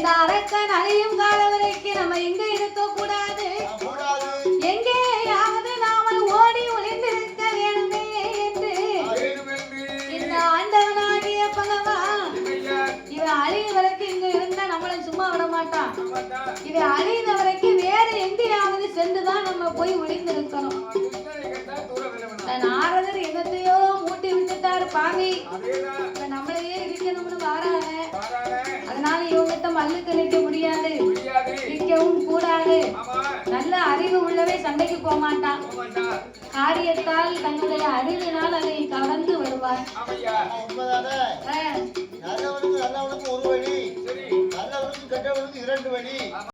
இந்த அரக்கன் அழியும் காலம் வரைக்கும் நம்ம எங்க இருக்க கூடாது, எங்கேயாவது நாம ஓடி ஒளிந்திருக்க வேணுமே என்று இந்த ஆண்டவனாகிய பகவான் இவன் அழிய வரைக்கும் இங்க இருந்தா நம்மள சும்மா விட மாட்டான். இவன் அழிந்த வரைக்கும் வேற எங்கேயாவது சென்றுதான் நம்ம போய் ஒளிந்திருக்கணும். நாரதர் என்னத்தையோ மூட்டி விட்டுட்டாரு பாவி, இப்ப நம்மளையே இருக்கணும்னு வாராங்க. அதனால இவங்கிட்ட மல்லுக்கு நிற்க முடியாது, நிற்கவும் கூடாது. நல்ல அறிவு உள்ளவே சண்டைக்கு போக மாட்டான். காரியத்தால் தன்னுடைய அறிவினால் அதை கவர்ந்து வருவார். நல்லவனுக்கு நல்லவனுக்கு ஒரு வழி, நல்லவனுக்கு கெட்டவனுக்கு இரண்டு வழி.